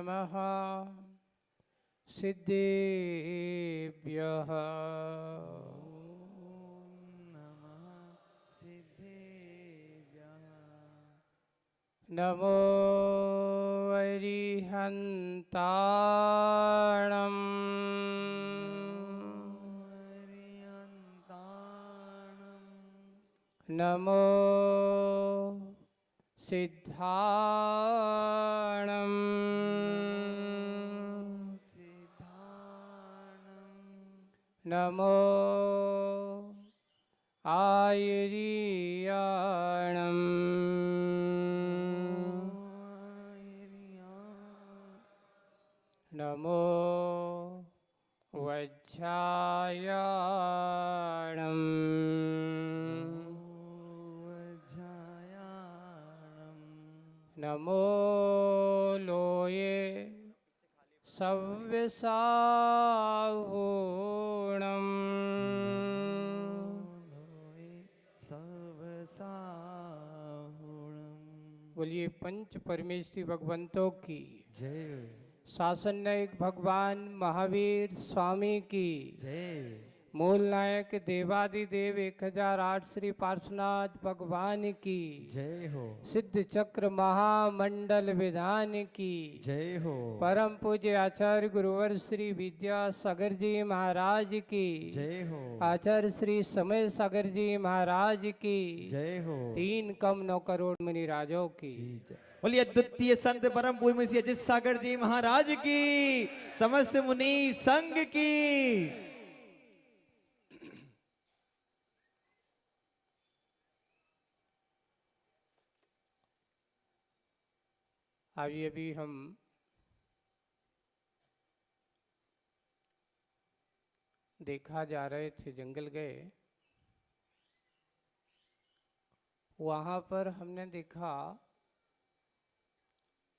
नमः सिद्धेभ्यः। नमो अरिहन्ताणम् नमो सिद्धाणम् नमो आयर्याणम् नमो वज्रायाणम् नमो लोये सव्यसाहूणम् बोलिए पंच परमेश्वरी भगवंतों की जय। शासन नायक भगवान महावीर स्वामी की जय। मूल नायक देवादिदेव 1008 श्री पार्श्वनाथ भगवान की जय हो। सिद्ध चक्र महामंडल विधान की जय हो। परम पूज्य आचार्य गुरुवर श्री विद्यासागर जी महाराज की जय हो। आचार्य श्री समय सागर जी महाराज की जय हो। 3 कम 9 करोड़ मुनि राजों की। बोलिए द्वितीय संत परम पूज्य श्री अजित सागर जी महाराज की, समस्त मुनि संघ की। अभी हम देखा जा रहे थे, जंगल गए, वहां पर हमने देखा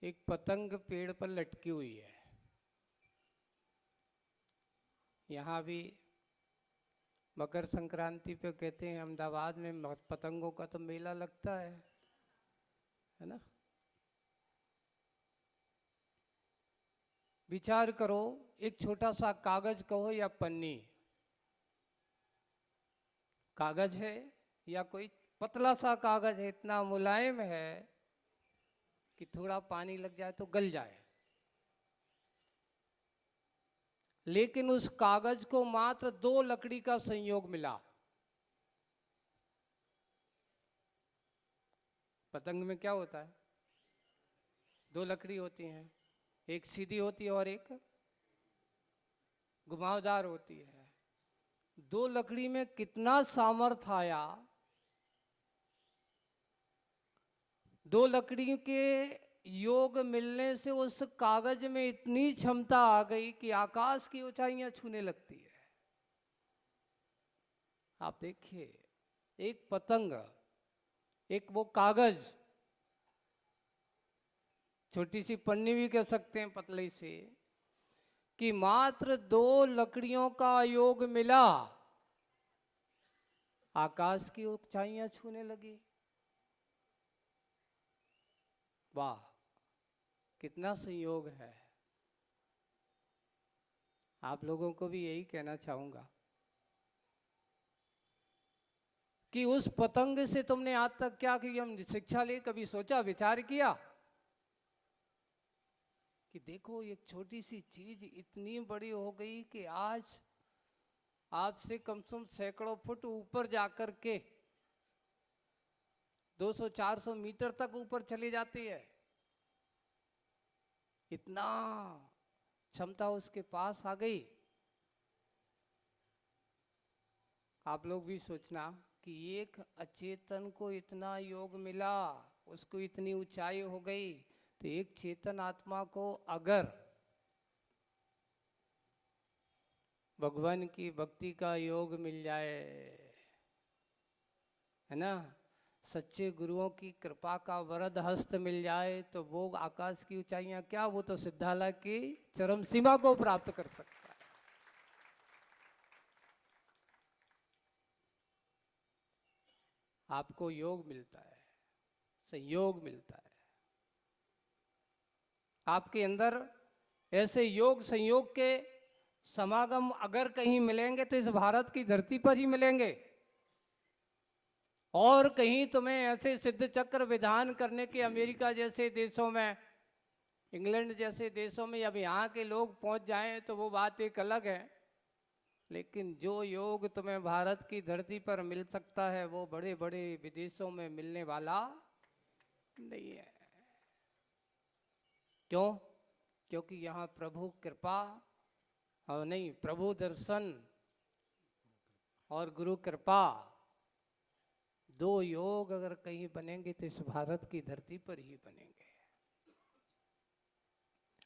एक पतंग पेड़ पर लटकी हुई है। यहाँ भी मकर संक्रांति पे कहते हैं अहमदाबाद में पतंगों का तो मेला लगता है ना। विचार करो, एक छोटा सा कागज कहो या पन्नी, कागज है या कोई पतला सा कागज है, इतना मुलायम है कि थोड़ा पानी लग जाए तो गल जाए, लेकिन उस कागज को मात्र 2 लकड़ी का संयोग मिला। पतंग में क्या होता है, 2 लकड़ी होती हैं, एक सीधी होती है और एक घुमावदार होती है। 2 लकड़ी में कितना सामर्थ्य आया, 2 लकड़ी के योग मिलने से उस कागज में इतनी क्षमता आ गई कि आकाश की ऊंचाइयां छूने लगती है। आप देखिए, एक पतंग, एक वो कागज, छोटी सी पन्नी भी कह सकते हैं पतली सी, कि मात्र 2 लकड़ियों का योग मिला, आकाश की ऊंचाइयां छूने लगी। वाह, कितना संयोग है। आप लोगों को भी यही कहना चाहूंगा कि उस पतंग से तुमने आज तक क्या किया, हम शिक्षा ले, कभी सोचा, विचार किया कि देखो एक छोटी सी चीज इतनी बड़ी हो गई कि आज आपसे कम से कम सैकड़ों फुट ऊपर जाकर के 200-400 मीटर तक ऊपर चली जाती है। इतना क्षमता उसके पास आ गई। आप लोग भी सोचना कि एक अचेतन को इतना योग मिला, उसको इतनी ऊंचाई हो गई, तो एक चेतन आत्मा को अगर भगवान की भक्ति का योग मिल जाए, है ना, सच्चे गुरुओं की कृपा का वरद हस्त मिल जाए, तो वो आकाश की ऊंचाइयां क्या, वो तो सिद्धालय की चरम सीमा को प्राप्त कर सकता है। आपको योग मिलता है, संयोग मिलता है, आपके अंदर ऐसे योग संयोग के समागम अगर कहीं मिलेंगे तो इस भारत की धरती पर ही मिलेंगे। और कहीं तुम्हें ऐसे सिद्ध चक्र विधान करने के अमेरिका जैसे देशों में, इंग्लैंड जैसे देशों में अब यहाँ के लोग पहुँच जाएं तो वो बात एक अलग है, लेकिन जो योग तुम्हें भारत की धरती पर मिल सकता है वो बड़े बड़े विदेशों में मिलने वाला नहीं है। क्यों? क्योंकि यहाँ प्रभु कृपा और नहीं, प्रभु दर्शन और गुरु कृपा, दो योग अगर कहीं बनेंगे तो इस भारत की धरती पर ही बनेंगे।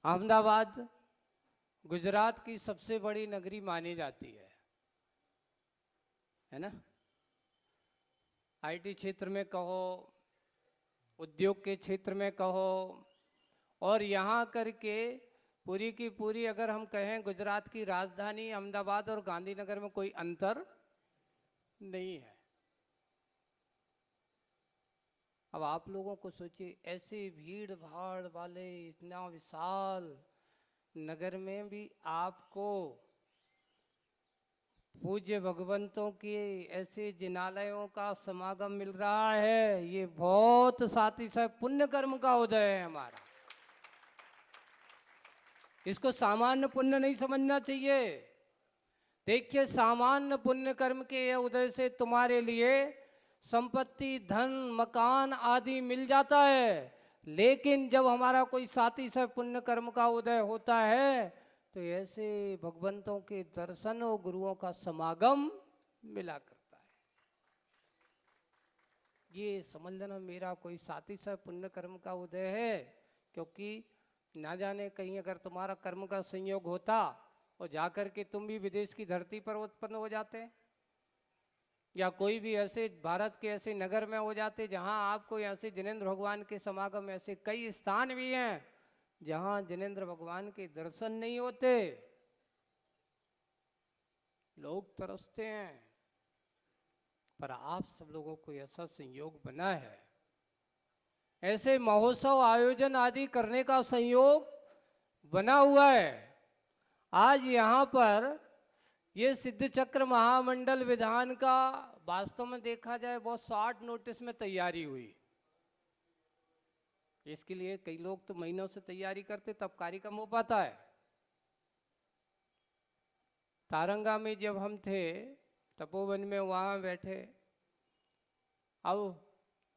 अहमदाबाद गुजरात की सबसे बड़ी नगरी मानी जाती है ना। आईटी क्षेत्र में कहो, उद्योग के क्षेत्र में कहो, और यहाँ करके पूरी की पूरी अगर हम कहें गुजरात की राजधानी अहमदाबाद और गांधीनगर में कोई अंतर नहीं है। अब आप लोगों को सोचिए, ऐसे भीड़ भाड़ वाले इतना विशाल नगर में भी आपको पूज्य भगवंतों के ऐसे जिनालयों का समागम मिल रहा है, ये बहुत साथी साहब पुण्य कर्म का उदय है हमारा। इसको सामान्य पुण्य नहीं समझना चाहिए। देखिए, सामान्य पुण्य कर्म के उदय से तुम्हारे लिए संपत्ति, धन, मकान आदि मिल जाता है, लेकिन जब हमारा कोई साथी से पुण्य कर्म का उदय होता है तो ऐसे भगवंतों के दर्शन और गुरुओं का समागम मिला करता है। ये समझ लेना, मेरा कोई साथी से पुण्य कर्म का उदय है, क्योंकि ना जाने कहीं अगर तुम्हारा कर्म का संयोग होता और जाकर के तुम भी विदेश की धरती पर उत्पन्न हो जाते, या कोई भी ऐसे भारत के ऐसे नगर में हो जाते जहां आपको ऐसे जिनेंद्र भगवान के समागम, ऐसे कई स्थान भी हैं जहां जिनेंद्र भगवान के दर्शन नहीं होते, लोग तरसते हैं। पर आप सब लोगों को ऐसा संयोग बना है, ऐसे महोत्सव आयोजन आदि करने का संयोग बना हुआ है। आज यहाँ पर ये सिद्ध चक्र महामंडल विधान का वास्तव में देखा जाए बहुत शॉर्ट नोटिस में तैयारी हुई। इसके लिए कई लोग तो महीनों से तैयारी करते तब कार्यक्रम हो पाता है। तारंगा में जब हम थे तपोवन में, वहाँ बैठे, अब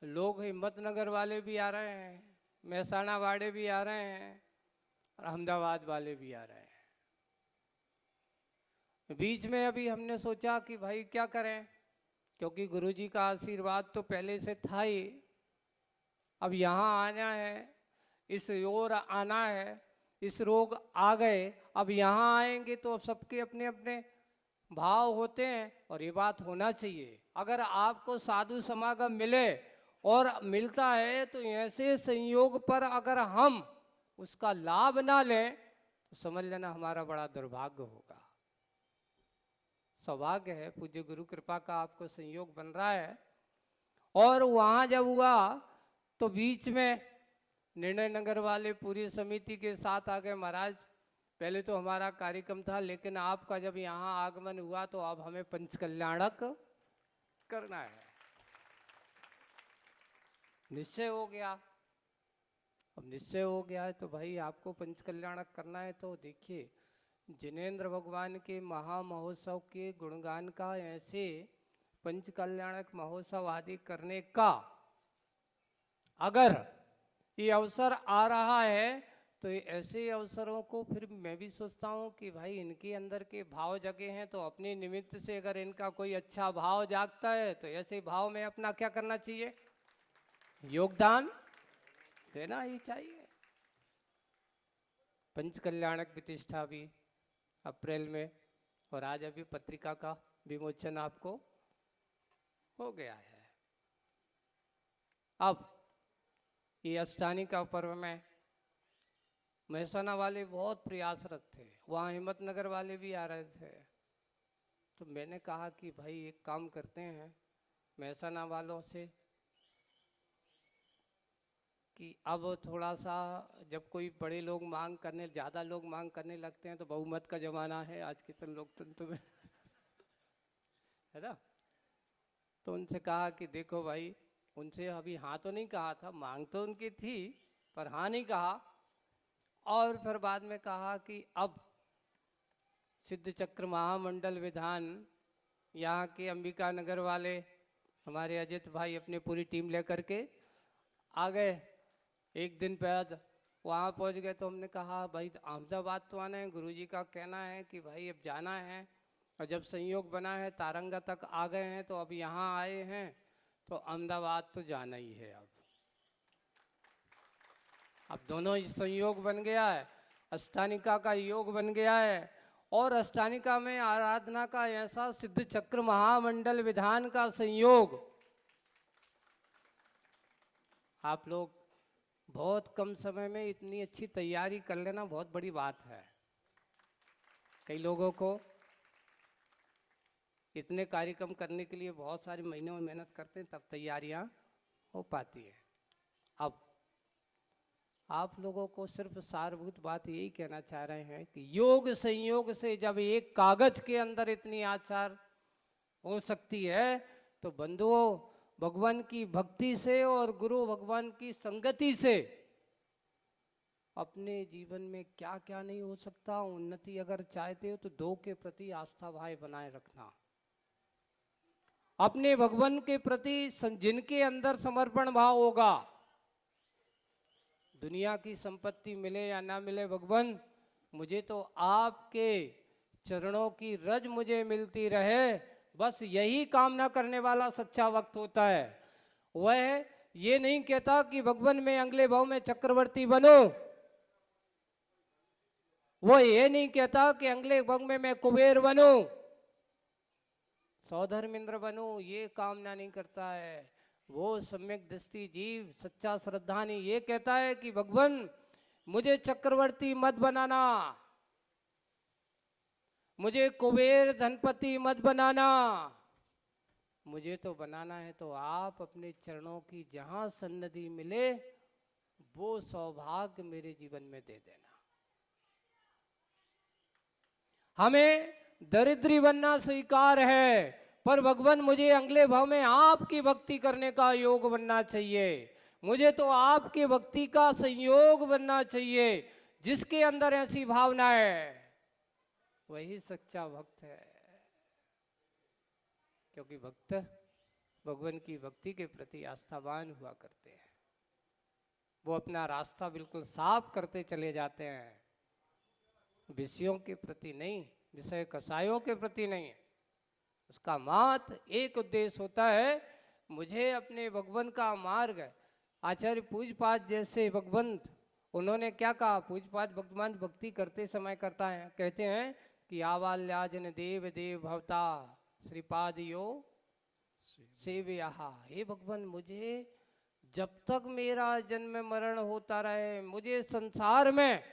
लोग हिम्मतनगर वाले भी आ रहे हैं, महसाणा वाले भी आ रहे हैं और अहमदाबाद वाले भी आ रहे हैं। बीच में अभी हमने सोचा कि भाई क्या करें, क्योंकि गुरुजी का आशीर्वाद तो पहले से था ही, अब यहाँ आना है, इस ओर आना है, इस रोग आ गए, अब यहाँ आएंगे तो अब सबके अपने अपने भाव होते हैं और ये बात होना चाहिए। अगर आपको साधु समागम मिले और मिलता है तो ऐसे संयोग पर अगर हम उसका लाभ ना लें तो समझ लेना हमारा बड़ा दुर्भाग्य होगा। सौभाग्य है, पूज्य गुरु कृपा का आपको संयोग बन रहा है। और वहाँ जब हुआ तो बीच में निर्णय नगर वाले पूरी समिति के साथ आ गए, महाराज पहले तो हमारा कार्यक्रम था, लेकिन आपका जब यहाँ आगमन हुआ तो अब हमें पंच कल्याणक करना है। निश्चय हो गया। अब निश्चय हो गया है तो भाई आपको पंच कल्याणक करना है, तो देखिए जिनेंद्र भगवान के महामहोत्सव के गुणगान का, ऐसे पंच कल्याणक महोत्सव आदि करने का अगर ये अवसर आ रहा है तो ऐसे अवसरों को फिर मैं भी सोचता हूँ कि भाई इनके अंदर के भाव जगे हैं तो अपने निमित्त से अगर इनका कोई अच्छा भाव जागता है तो ऐसे भाव में अपना क्या करना चाहिए, योगदान देना ही चाहिए। पंच कल्याणक प्रतिष्ठा भी अप्रैल में, और आज अभी पत्रिका का विमोचन आपको हो गया है। अब ये अष्टानी का पर्व में महसाना वाले बहुत प्रयासरत थे, वहाँ हिम्मतनगर वाले भी आ रहे थे, तो मैंने कहा कि भाई एक काम करते हैं, महसाना वालों से कि अब थोड़ा सा जब कोई बड़े लोग मांग करने, ज़्यादा लोग मांग करने लगते हैं तो बहुमत का ज़माना है आज के लोकतंत्र में, है ना। तो उनसे कहा कि देखो भाई, उनसे अभी हाँ तो नहीं कहा था, मांग तो उनकी थी पर हाँ नहीं कहा। और फिर बाद में कहा कि अब सिद्ध चक्र महामंडल विधान यहाँ के अंबिका नगर वाले हमारे अजित भाई अपनी पूरी टीम लेकर के आ गए। एक दिन बाद वहाँ पहुँच गए तो हमने कहा भाई अहमदाबाद तो आना है, गुरुजी का कहना है कि भाई अब जाना है, और जब संयोग बना है तारंगा तक आ गए हैं तो अब यहाँ आए हैं तो अहमदाबाद तो जाना ही है। अब दोनों ही संयोग बन गया है, अष्टानिका का योग बन गया है, और अष्टानिका में आराधना का ऐसा सिद्ध चक्र महामंडल विधान का संयोग। आप लोग बहुत कम समय में इतनी अच्छी तैयारी कर लेना बहुत बड़ी बात है। कई लोगों को इतने कार्यक्रम करने के लिए बहुत सारे महीनों में मेहनत करते हैं तब तैयारियां हो पाती है। अब आप लोगों को सिर्फ सारभूत बात यही कहना चाह रहे हैं कि योग संयोग से जब एक कागज के अंदर इतनी आचार हो सकती है तो बंधुओं भगवान की भक्ति से और गुरु भगवान की संगति से अपने जीवन में क्या क्या नहीं हो सकता। उन्नति अगर चाहते हो तो दो के प्रति आस्था भाव बनाए रखना, अपने भगवान के प्रति जिनके अंदर समर्पण भाव होगा, दुनिया की संपत्ति मिले या ना मिले, भगवान मुझे तो आपके चरणों की रज मुझे मिलती रहे, बस यही कामना करने वाला सच्चा भक्त होता है। वह ये नहीं कहता कि भगवान में अगले भाव में चक्रवर्ती बनो, वो ये नहीं कहता कि अगले भाव में मैं कुबेर बनूं, सौधर्मेंद्र बनूं, ये कामना नहीं करता है। वो सम्यक दृष्टि जीव सच्चा श्रद्धानी ये कहता है कि भगवान मुझे चक्रवर्ती मत बनाना, मुझे कुबेर धनपति मत बनाना, मुझे तो बनाना है तो आप अपने चरणों की जहां सन्निधि मिले वो सौभाग्य मेरे जीवन में दे देना। हमें दरिद्री बनना स्वीकार है पर भगवान मुझे अगले भाव में आपकी भक्ति करने का योग बनना चाहिए, मुझे तो आपकी भक्ति का संयोग बनना चाहिए। जिसके अंदर ऐसी भावना है वही सच्चा भक्त है, क्योंकि भक्त भगवान की भक्ति के प्रति आस्थावान हुआ करते हैं। वो अपना रास्ता बिल्कुल साफ करते चले जाते हैं, विषयों के प्रति नहीं, विषय कसायों के प्रति नहीं। उसका मात्र एक उद्देश्य होता है, मुझे अपने भगवान का मार्ग। आचार्य पूजपाद जैसे भगवंत उन्होंने क्या कहा, पूजपाद भगवान भक्ति करते समय करता है, कहते हैं कि आवाल्याजन देव देव भवता श्रीपाद यो सेव्या। हे भगवान मुझे जब तक मेरा जन्म मरण होता रहे, मुझे संसार में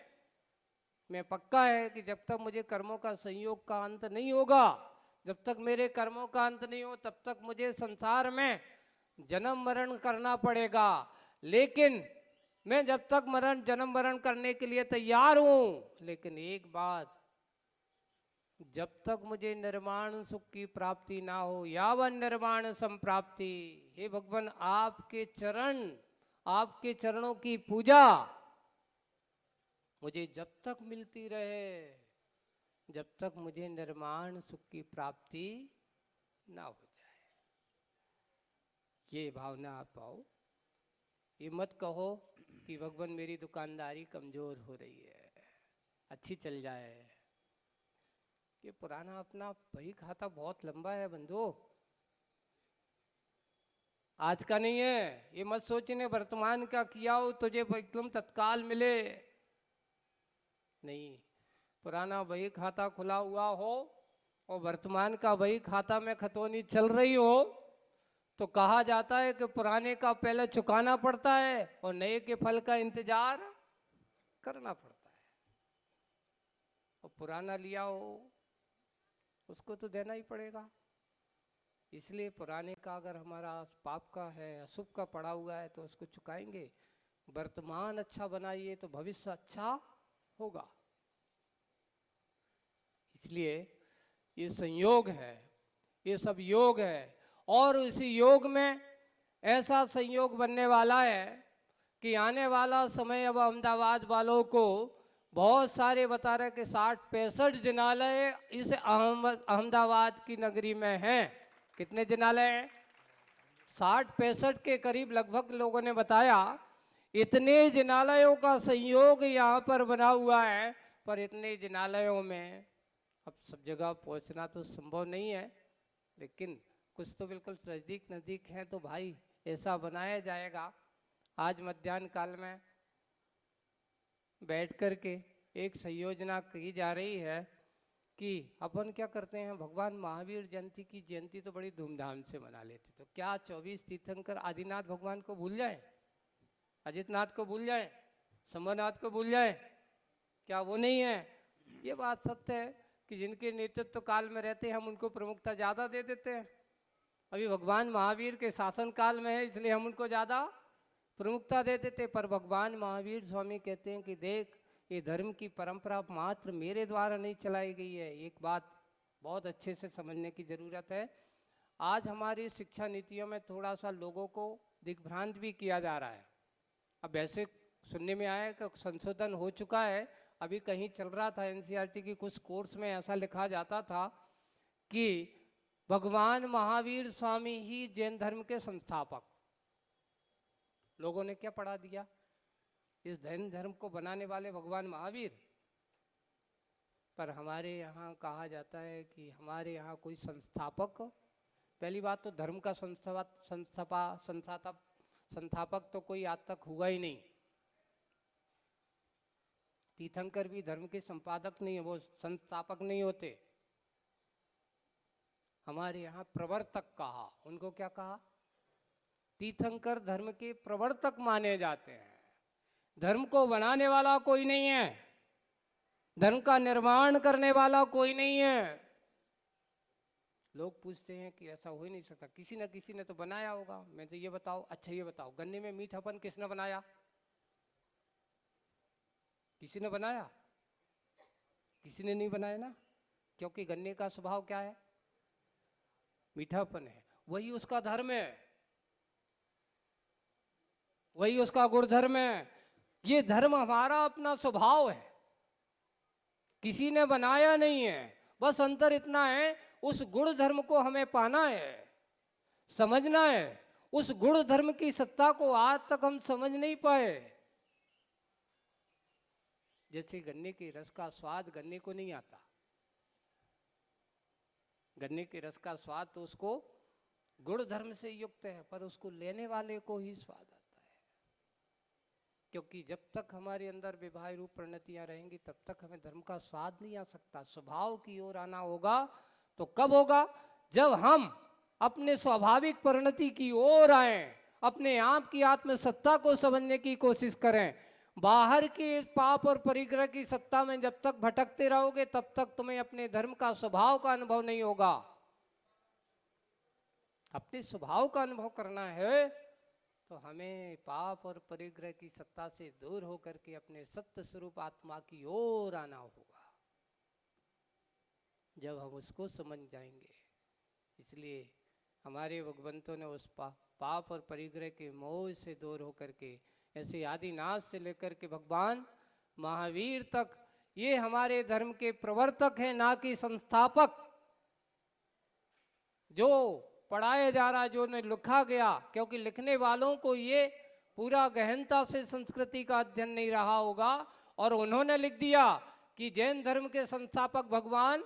मैं पक्का है कि जब तक मुझे कर्मों का संयोग का अंत नहीं होगा, जब तक मेरे कर्मों का अंत नहीं हो तब तक मुझे संसार में जन्म मरण करना पड़ेगा। लेकिन मैं जब तक जन्म मरण करने के लिए तैयार हूं, लेकिन एक बात, जब तक मुझे निर्वाण सुख की प्राप्ति ना हो, यावन निर्वाण संप्राप्ति। हे भगवान आपके चरण, आपके चरणों की पूजा मुझे जब तक मिलती रहे, जब तक मुझे निर्वाण सुख की प्राप्ति ना हो जाए। ये भावना आप पाओ। ये मत कहो कि भगवान मेरी दुकानदारी कमजोर हो रही है, अच्छी चल जाए। ये पुराना अपना बही खाता बहुत लंबा है बंधु, आज का नहीं है। ये मत सोचने वर्तमान का किया हो तुझे एकदम तत्काल मिले, नहीं। पुराना बही खाता खुला हुआ हो और वर्तमान का बही खाता में खतौनी चल रही हो तो कहा जाता है कि पुराने का पहले चुकाना पड़ता है और नए के फल का इंतजार करना पड़ता है। और पुराना लिया हो उसको तो देना ही पड़ेगा। इसलिए पुराने का अगर हमारा पाप का है, अशुभ का पड़ा हुआ है तो उसको चुकाएंगे। वर्तमान अच्छा बनाइए तो भविष्य अच्छा होगा। इसलिए ये संयोग है, ये सब योग है, और इसी योग में ऐसा संयोग बनने वाला है कि आने वाला समय अब अहमदाबाद वालों को बहुत सारे बता रहे कि 60-65 जिनालय इस अहमदाबाद की नगरी में हैं। कितने जिनालय हैं? 60-65 के करीब लगभग लोगों ने बताया। इतने जिनालयों का संयोग यहाँ पर बना हुआ है, पर इतने जिनालयों में अब सब जगह पहुँचना तो संभव नहीं है, लेकिन कुछ तो बिल्कुल नज़दीक नज़दीक हैं, तो भाई ऐसा बनाया जाएगा। आज मध्याह्न काल में बैठ कर के एक संयोजना की जा रही है कि अपन क्या करते हैं, भगवान महावीर जयंती की जयंती तो बड़ी धूमधाम से मना लेते, तो क्या 24 तीर्थंकर आदिनाथ भगवान को भूल जाएं, अजितनाथ को भूल जाएं, शंभुनाथ को भूल जाएं? क्या वो नहीं है? ये बात सत्य है कि जिनके नेतृत्व काल में रहते हैं हम उनको प्रमुखता ज़्यादा दे देते हैं। अभी भगवान महावीर के शासन काल में है, इसलिए हम उनको ज़्यादा प्रमुखता दे देते। पर भगवान महावीर स्वामी कहते हैं कि देख, ये धर्म की परंपरा मात्र मेरे द्वारा नहीं चलाई गई है। एक बात बहुत अच्छे से समझने की ज़रूरत है। आज हमारी शिक्षा नीतियों में थोड़ा सा लोगों को दिग्भ्रांत भी किया जा रहा है। अब वैसे सुनने में आया कि संशोधन हो चुका है, अभी कहीं चल रहा था एनसीईआरटी की कुछ कोर्स में ऐसा लिखा जाता था कि भगवान महावीर स्वामी ही जैन धर्म के संस्थापक। लोगों ने क्या पढ़ा दिया, इस जैन धर्म को बनाने वाले भगवान महावीर। पर हमारे यहाँ कहा जाता है कि हमारे यहाँ कोई संस्थापक, पहली बात तो धर्म का संस्थापक तो कोई आज तक हुआ ही नहीं। तीर्थंकर भी धर्म के संपादक नहीं है, वो संस्थापक नहीं होते। हमारे यहाँ प्रवर्तक कहा, उनको क्या कहा? तीर्थंकर धर्म के प्रवर्तक माने जाते हैं। धर्म को बनाने वाला कोई नहीं है, धर्म का निर्माण करने वाला कोई नहीं है। लोग पूछते हैं कि ऐसा हो ही नहीं सकता, किसी न किसी ने तो बनाया होगा। मैं तो ये बताओ, अच्छा ये बताओ, गन्ने में मीठापन किसने बनाया? किसी ने बनाया? किसी ने नहीं बनाया ना, क्योंकि गन्ने का स्वभाव क्या है? मीठापन है। वही उसका धर्म है, वही उसका गुणधर्म है। ये धर्म हमारा अपना स्वभाव है, किसी ने बनाया नहीं है। बस अंतर इतना है, उस गुण धर्म को हमें पाना है, समझना है। उस गुण धर्म की सत्ता को आज तक हम समझ नहीं पाए। जैसे गन्ने के रस का स्वाद गन्ने को नहीं आता, गन्ने के रस का स्वाद तो उसको गुण धर्म से युक्त है, पर उसको लेने वाले को ही स्वाद आता है। क्योंकि जब तक हमारे अंदर विवाह रूप परिणतियां रहेंगी तब तक हमें धर्म का स्वाद नहीं आ सकता। स्वभाव की ओर आना होगा तो कब होगा? जब हम अपने स्वाभाविक परिणति की ओर आए, अपने आप की आत्म सत्ता को समझने की कोशिश करें। बाहर के पाप और परिग्रह की सत्ता में जब तक भटकते रहोगे तब तक तुम्हें अपने धर्म का स्वभाव का अनुभव नहीं होगा। अपने स्वभाव का अनुभव करना है तो हमें पाप और परिग्रह की सत्ता से दूर होकर के अपने सत्य स्वरूप आत्मा की ओर आना होगा। जब हम उसको समझ जाएंगे, इसलिए हमारे भगवंतों ने उस पाप और परिग्रह के मोह से दूर होकर के, ऐसे आदिनाथ से लेकर के भगवान महावीर तक, ये हमारे धर्म के प्रवर्तक हैं, ना कि संस्थापक। जो पढ़ाया जा रहा, जो ने लिखा गया, क्योंकि लिखने वालों को ये पूरा गहनता से संस्कृति का अध्ययन नहीं रहा होगा, और उन्होंने लिख दिया कि जैन धर्म के संस्थापक भगवान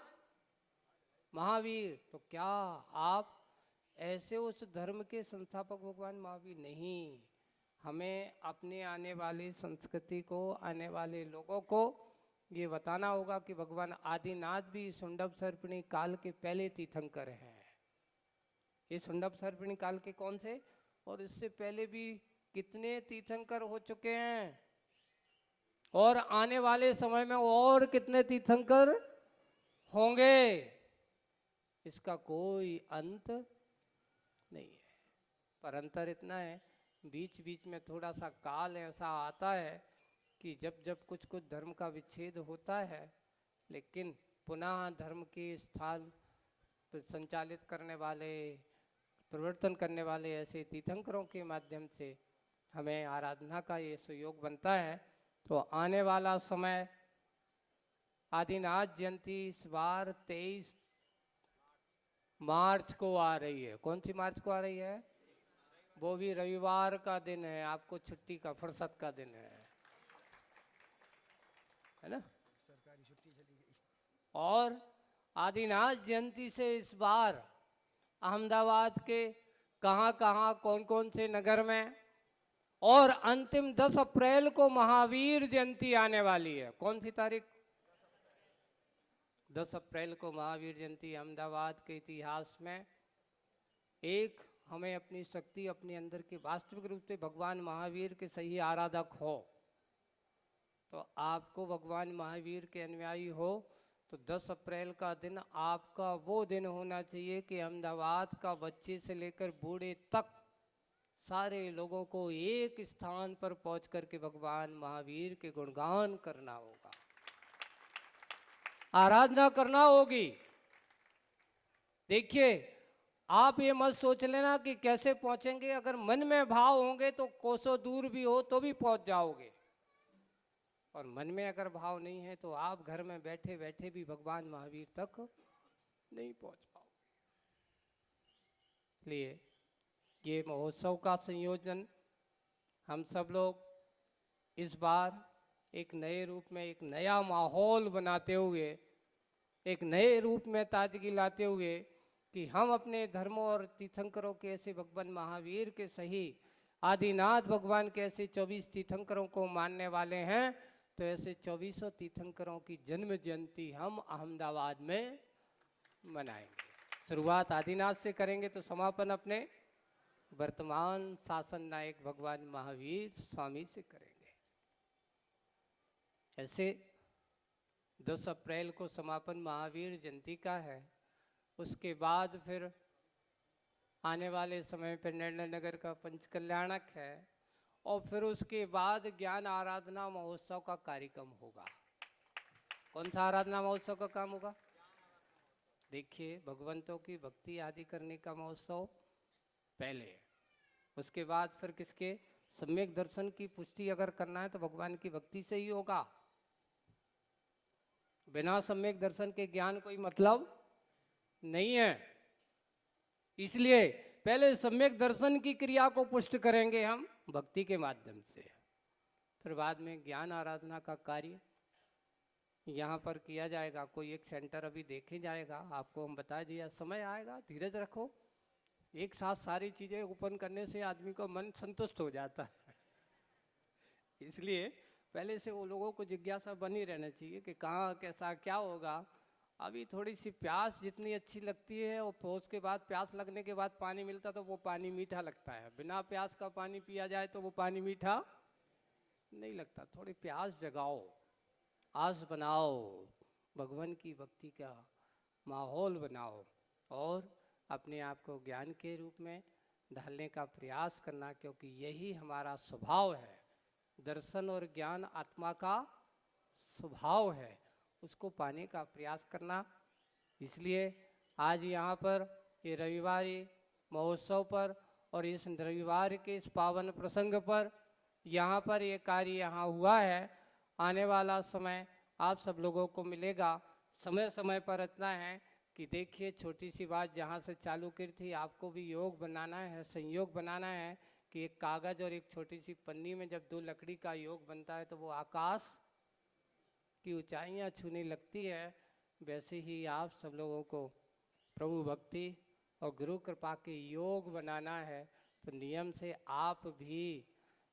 महावीर। तो क्या आप ऐसे उस धर्म के संस्थापक भगवान महावीर? नहीं, हमें अपने आने वाली संस्कृति को, आने वाले लोगों को ये बताना होगा कि भगवान आदिनाथ भी सुंडभ सर्पिणी काल के पहले तीर्थंकर हैं। ये सुंडभ सर्पिणी काल के कौन से? और इससे पहले भी कितने तीर्थंकर हो चुके हैं, और आने वाले समय में और कितने तीर्थंकर होंगे, इसका कोई अंत नहीं है। पर अंतर इतना है बीच बीच में थोड़ा सा काल ऐसा आता है कि जब जब कुछ कुछ धर्म का विच्छेद होता है, लेकिन पुनः धर्म के स्थान पर संचालित करने वाले, परिवर्तन करने वाले ऐसे तीर्थंकरों के माध्यम से हमें आराधना का ये सुयोग बनता है। तो आने वाला समय आदिनाथ जयंती इस बार 23 मार्च को आ रही है। कौन सी मार्च को आ रही है? वो भी रविवार का दिन है, आपको छुट्टी का, फुर्सत का दिन है ना? सरकारी छुट्टी चली गई। और आदिनाथ जयंती से इस बार अहमदाबाद के कहाँ कहाँ कौन कौन से नगर में, और अंतिम 10 अप्रैल को महावीर जयंती आने वाली है। कौन सी तारीख? 10 अप्रैल को महावीर जयंती। अहमदाबाद के इतिहास में एक हमें अपनी शक्ति, अपने अंदर के वास्तविक रूप से भगवान महावीर के सही आराधक हो, तो आपको भगवान महावीर के अनुयायी हो, तो 10 अप्रैल का दिन आपका वो दिन होना चाहिए कि अहमदाबाद का बच्चे से लेकर बूढ़े तक सारे लोगों को एक स्थान पर पहुंच करके भगवान महावीर के गुणगान करना होगा, आराधना करना होगी। देखिए, आप ये मत सोच लेना कि कैसे पहुंचेंगे। अगर मन में भाव होंगे तो कोसों दूर भी हो तो भी पहुंच जाओगे, और मन में अगर भाव नहीं है तो आप घर में बैठे बैठे भी भगवान महावीर तक नहीं पहुंच पाओगे। इसलिए ये महोत्सव का संयोजन हम सब लोग इस बार एक नए रूप में, एक नया माहौल बनाते हुए, एक नए रूप में ताजगी लाते हुए कि हम अपने धर्मों और तीर्थंकरों के ऐसे भगवान महावीर के सही आदिनाथ भगवान के ऐसे 24 तीर्थंकरों को मानने वाले हैं, तो ऐसे 24 तीर्थंकरों की जन्म जयंती हम अहमदाबाद में मनाएंगे। शुरुआत आदिनाथ से करेंगे तो समापन अपने वर्तमान शासन नायक भगवान महावीर स्वामी से करेंगे। ऐसे 10 अप्रैल को समापन महावीर जयंती का है। उसके बाद फिर आने वाले समय पर निर्णय नगर का पंचकल्याणक है, और फिर उसके बाद ज्ञान आराधना महोत्सव का कार्यक्रम होगा। कौन सा आराधना महोत्सव का काम होगा? देखिए, भगवंतों की भक्ति आदि करने का महोत्सव पहले है, उसके बाद फिर किसके? सम्यक दर्शन की पुष्टि अगर करना है तो भगवान की भक्ति से ही होगा। बिना सम्यक दर्शन के ज्ञान कोई मतलब नहीं है। इसलिए पहले सम्यक दर्शन की क्रिया को पुष्ट करेंगे हम भक्ति के माध्यम से, फिर बाद में ज्ञान आराधना का कार्य यहाँ पर किया जाएगा। कोई एक सेंटर अभी देखे जाएगा, आपको हम बता दिया, समय आएगा, धीरज रखो। एक साथ सारी चीजें ओपन करने से आदमी को मन संतुष्ट हो जाता है। इसलिए पहले से वो लोगों को जिज्ञासा बनी रहना चाहिए कि कहाँ कैसा क्या होगा। अभी थोड़ी सी प्यास जितनी अच्छी लगती है, और उसके बाद प्यास लगने के बाद पानी मिलता तो वो पानी मीठा लगता है। बिना प्यास का पानी पिया जाए तो वो पानी मीठा नहीं लगता। थोड़ी प्यास जगाओ, आस बनाओ, भगवान की भक्ति का माहौल बनाओ, और अपने आप को ज्ञान के रूप में ढालने का प्रयास करना, क्योंकि यही हमारा स्वभाव है। दर्शन और ज्ञान आत्मा का स्वभाव है, उसको पाने का प्रयास करना। इसलिए आज यहाँ पर ये रविवारी महोत्सव पर और इस रविवार के इस पावन प्रसंग पर यहाँ पर ये कार्य यहाँ हुआ है। आने वाला समय आप सब लोगों को मिलेगा। समय समय पर इतना है कि देखिए, छोटी सी बात जहाँ से चालू की थी, आपको भी योग बनाना है, संयोग बनाना है कि एक कागज़ और एक छोटी सी पन्नी में जब दो लकड़ी का योग बनता है तो वो आकाश की ऊंचाइयाँ छूने लगती है। वैसे ही आप सब लोगों को प्रभु भक्ति और गुरु कृपा के योग बनाना है, तो नियम से आप भी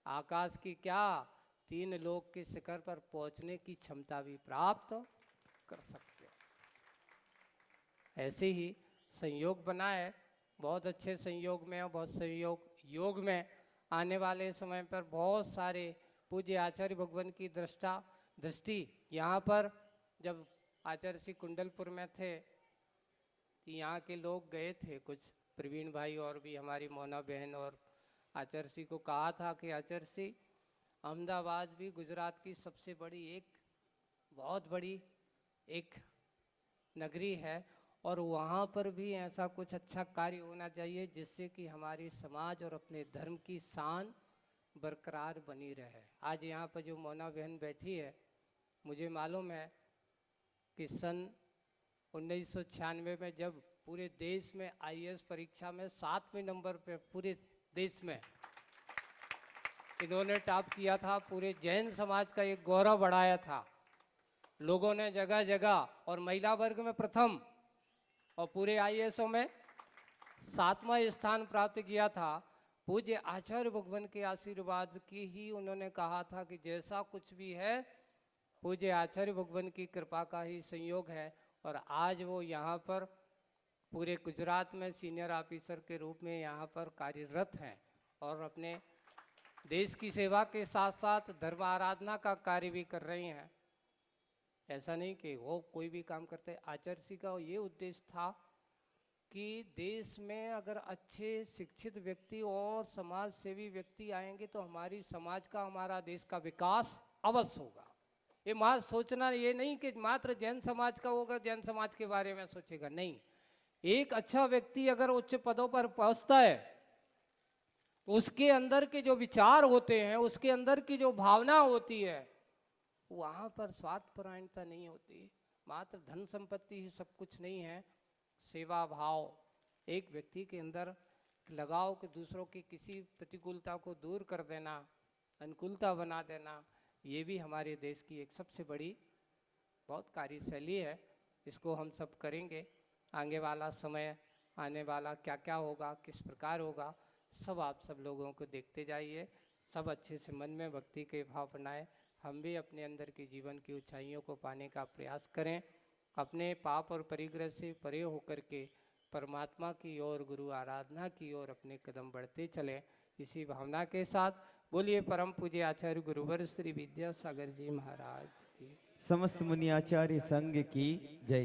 आकाश की क्या 3 लोक के शिखर पर पहुंचने की क्षमता भी प्राप्त कर सकते हो। ऐसे ही संयोग बना है, बहुत अच्छे संयोग में और बहुत संयोग योग में आने वाले समय पर बहुत सारे पूज्य आचार्य भगवान की दृष्टि यहाँ पर जब आचार्य श्री कुंडलपुर में थे, यहाँ के लोग गए थे, कुछ प्रवीण भाई और भी हमारी मोना बहन और आचार्य को कहा था कि आचार्य अहमदाबाद भी गुजरात की सबसे बड़ी बहुत बड़ी एक नगरी है और वहाँ पर भी ऐसा कुछ अच्छा कार्य होना चाहिए जिससे कि हमारे समाज और अपने धर्म की शान बरकरार बनी रहे। आज यहाँ पर जो मोना बहन बैठी है, मुझे मालूम है कि सन 1996 में जब पूरे देश में आईएएस परीक्षा में 7वें नंबर पे पूरे देश में इन्होंने टॉप किया था, पूरे जैन समाज का एक गौरव बढ़ाया था। लोगों ने जगह जगह और महिला वर्ग में प्रथम और पूरे आईएएसओ में 7वां स्थान प्राप्त किया था। पूज्य आचार्य भगवान के आशीर्वाद की ही उन्होंने कहा था कि जैसा कुछ भी है पूज्य आचार्य भगवान की कृपा का ही संयोग है। और आज वो यहाँ पर पूरे गुजरात में सीनियर ऑफिसर के रूप में यहाँ पर कार्यरत हैं और अपने देश की सेवा के साथ साथ धर्म आराधना का कार्य भी कर रही हैं। ऐसा नहीं कि वो कोई भी काम करते। आचार्य जी का ये उद्देश्य था कि देश में अगर अच्छे शिक्षित व्यक्ति और समाज सेवी व्यक्ति आएंगे तो हमारी समाज का, हमारा देश का विकास अवश्य होगा। ये सोचना ये नहीं कि मात्र जैन समाज का होगा, जैन समाज के बारे में सोचेगा, नहीं। एक अच्छा व्यक्ति अगर उच्च पदों पर पहुंचता है तो उसके अंदर के जो विचार होते हैं, उसके अंदर की जो भावना होती है, वहाँ पर स्वार्थपरायणता नहीं होती। मात्र धन संपत्ति ही सब कुछ नहीं है। सेवा भाव, एक व्यक्ति के अंदर लगाव के दूसरों की किसी प्रतिकूलता को दूर कर देना, अनुकूलता बना देना, ये भी हमारे देश की एक सबसे बड़ी बहुत कार्यशैली है। इसको हम सब करेंगे। आगे वाला समय, आने वाला क्या क्या होगा, किस प्रकार होगा, सब आप सब लोगों को देखते जाइए। सब अच्छे से मन में भक्ति के भाव बनाए। हम भी अपने अंदर के जीवन की ऊंचाइयों को पाने का प्रयास करें। अपने पाप और परिग्रह से परे होकर के परमात्मा की ओर, गुरु आराधना की ओर अपने कदम बढ़ते चलें। इसी भावना के साथ बोलिए परम पूज्य आचार्य गुरुवर श्री विद्यासागर जी महाराज की। समस्त मुनि आचार्य संघ की जय।